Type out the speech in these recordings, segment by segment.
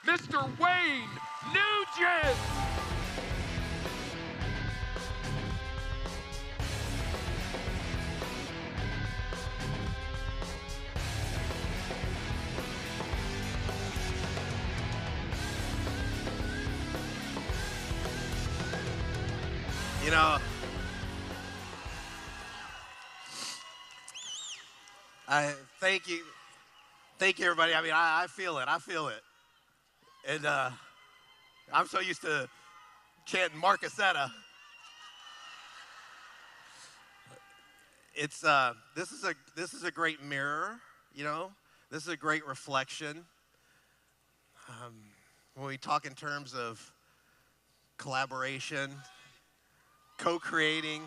Mr. Wayne Nugent. You know, thank you. Thank you, everybody. I mean, I feel it. I feel it. And I'm so used to chanting Marcusetta. It's this is a great mirror, you know. This is a great reflection. When we talk in terms of collaboration, co-creating.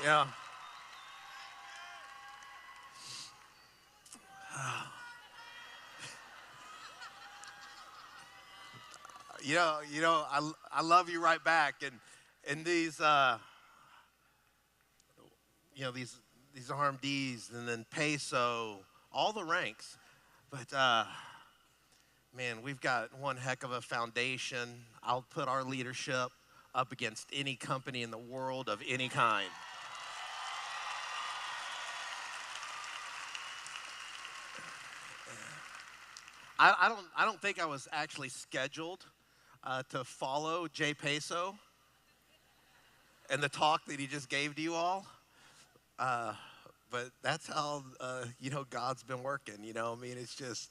Yeah. I love you right back, and these these RMDs and then peso, all the ranks, but man, we've got one heck of a foundation. I'll put our leadership up against any company in the world of any kind. I don't think I was actually scheduled to follow Jay Peso and the talk that he just gave to you all. But that's how, God's been working, I mean, it's just,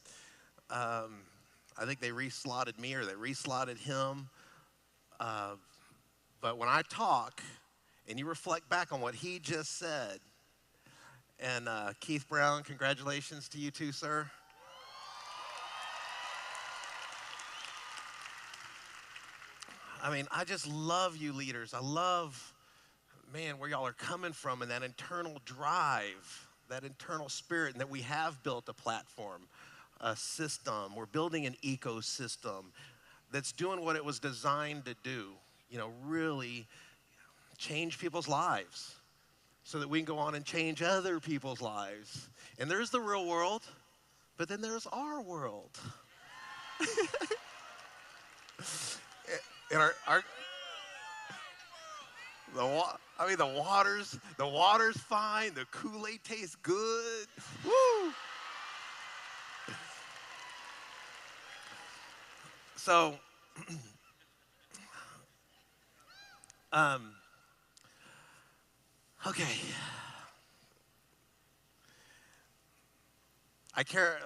I think they reslotted me or they reslotted him. But when I talk and you reflect back on what he just said, and Keith Brown, congratulations to you too, sir. I mean, I just love you leaders. I love, man, where y'all are coming from and that internal drive, that internal spirit, and that we have built a platform, a system. We're building an ecosystem that's doing what it was designed to do, really change people's lives so that we can go on and change other people's lives. And there's the real world, but then there's our world. And the water's fine. The Kool-Aid tastes good. Woo! So, okay. I care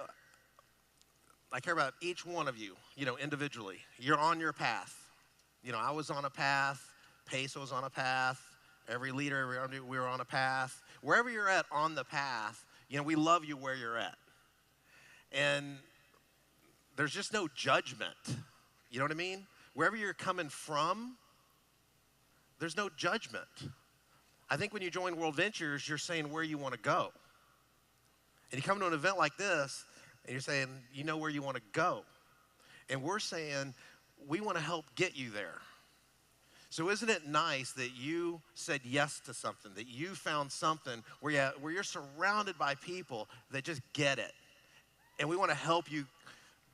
about each one of you, individually. You're on your path. I was on a path. Peso was on a path. Every leader, we were on a path. Wherever you're at on the path, we love you where you're at. And there's just no judgment. You know what I mean? Wherever you're coming from, there's no judgment. I think when you join WorldVentures, you're saying where you want to go. And you come to an event like this, and you're saying, you know where you want to go. And we're saying, we want to help get you there. So isn't it nice that you said yes to something, that you found something where you're surrounded by people that just get it. And we want to help you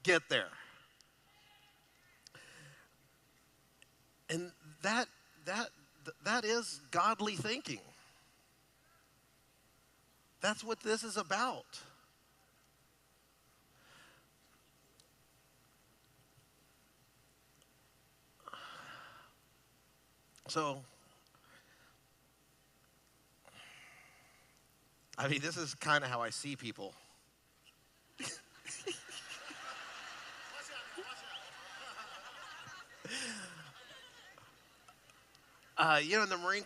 get there. And that is godly thinking. That's what this is about. So, I mean, this is kind of how I see people. In the Marine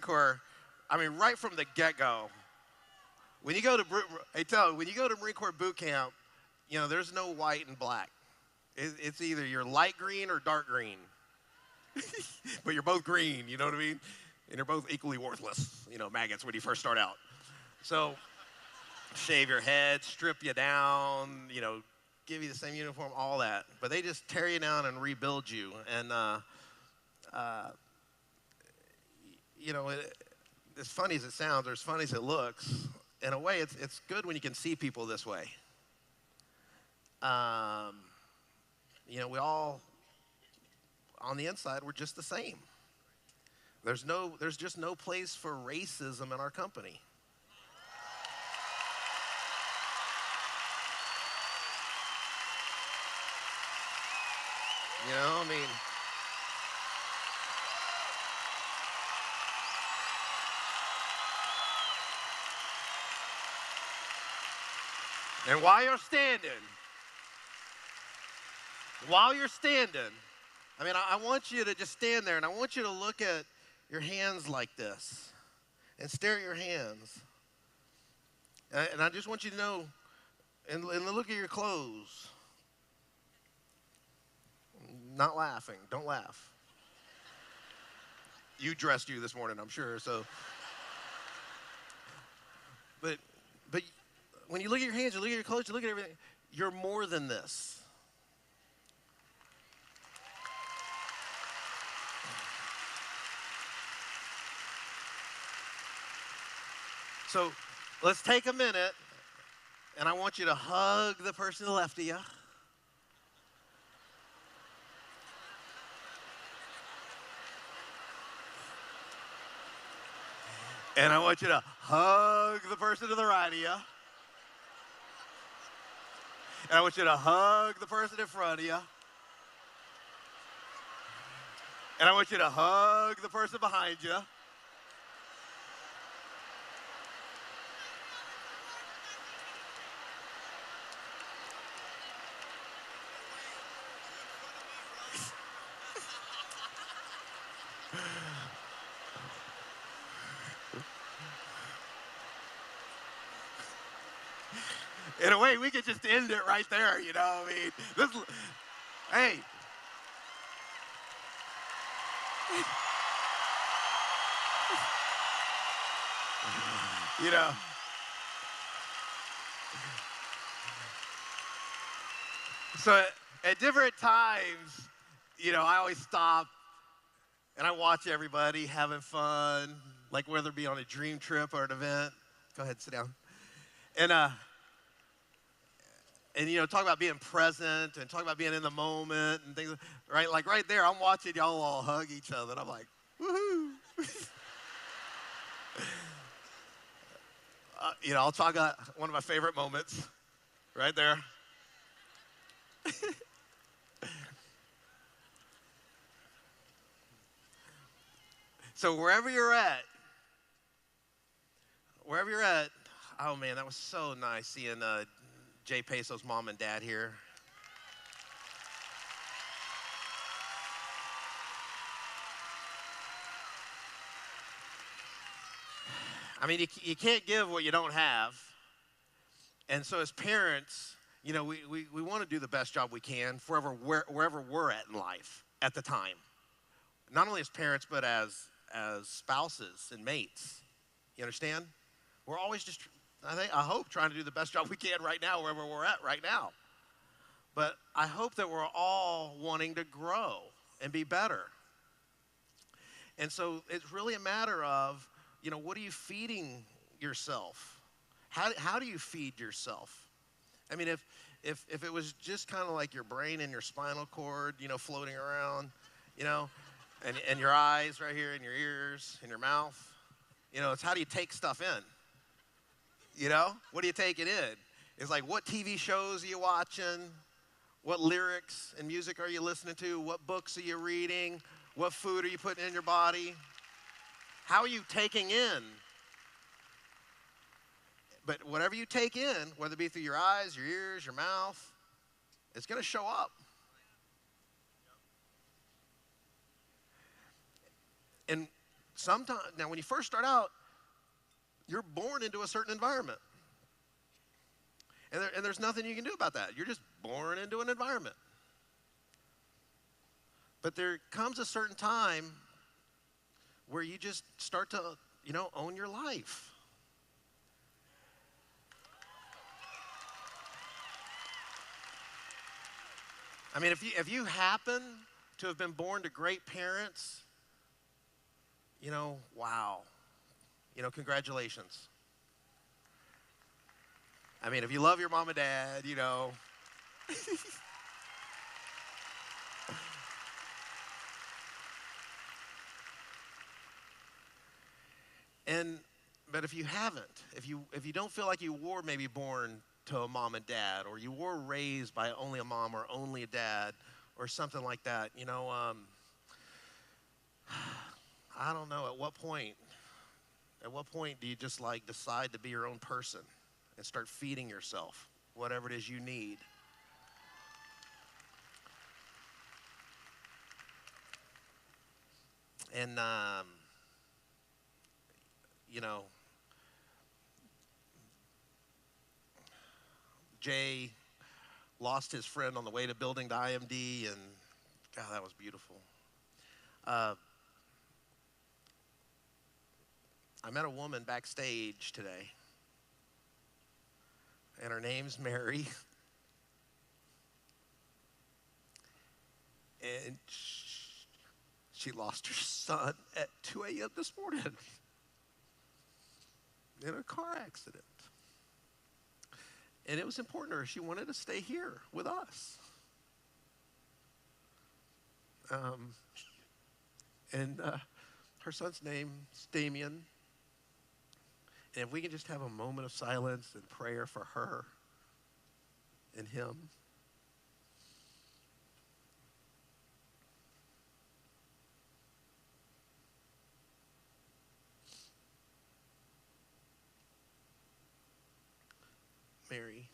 Corps, I mean, right from the get-go, when you go to Marine Corps boot camp, there's no white and black. It's either you're light green or dark green. But you're both green, you know what I mean? And you're both equally worthless, maggots when you first start out. So shave your head, strip you down, give you the same uniform, all that. But they just tear you down and rebuild you. And, as funny as it sounds, or as funny as it looks, in a way, it's good when you can see people this way. We all, on the inside, we're just the same. There's just no place for racism in our company. I mean, and while you're standing, I mean, I want you to just stand there, and I want you to look at your hands like this and stare at your hands. And I just want you to know, and look at your clothes. Not laughing. Don't laugh. You dressed you this morning, I'm sure. So, but when you look at your hands, you look at your clothes, you look at everything, you're more than this. So let's take a minute, and I want you to hug the person to the left of you. And I want you to hug the person to the right of you. And I want you to hug the person in front of you. And I want you to hug the person behind you. In a way, we could just end it right there, I mean, hey. So at different times, I always stop and I watch everybody having fun, like whether it be on a dream trip or an event. Go ahead, sit down. And talk about being present and talk about being in the moment and things, right? Like right there, I'm watching y'all all hug each other, and I'm like, woohoo. I'll talk about one of my favorite moments right there. So wherever you're at, oh man, that was so nice seeing Jay Peso's mom and dad here. I mean, you can't give what you don't have. And so as parents, we want to do the best job we can wherever we're at in life at the time. Not only as parents, but as spouses and mates. You understand? We're always just, I hope, trying to do the best job we can right now, wherever we're at right now. But I hope that we're all wanting to grow and be better. And so it's really a matter of, what are you feeding yourself? How do you feed yourself? I mean, if it was just kind of like your brain and your spinal cord, floating around, and your eyes right here, and your ears, and your mouth, it's how do you take stuff in? What do you take it in? It's like, what TV shows are you watching? What lyrics and music are you listening to? What books are you reading? What food are you putting in your body? How are you taking in? But whatever you take in, whether it be through your eyes, your ears, your mouth, it's going to show up. And sometimes, now when you first start out, you're born into a certain environment. And there's nothing you can do about that. You're just born into an environment. But there comes a certain time where you just start to, own your life. I mean, if you happen to have been born to great parents, wow. Congratulations. I mean, if you love your mom and dad, but if you haven't, if you don't feel like you were maybe born to a mom and dad, or you were raised by only a mom or only a dad, or something like that, I don't know, at what point do you just decide to be your own person and start feeding yourself whatever it is you need? And, Jay lost his friend on the way to building the IMD, and God, that was beautiful. I met a woman backstage today, and her name's Mary. And she lost her son at 2 a.m. this morning in a car accident. And it was important to her. She wanted to stay here with us. Her son's name's Damien. And if we can just have a moment of silence and prayer for her and him. Mary.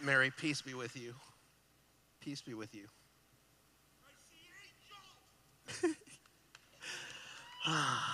Mary, peace be with you. Peace be with you. I see angels.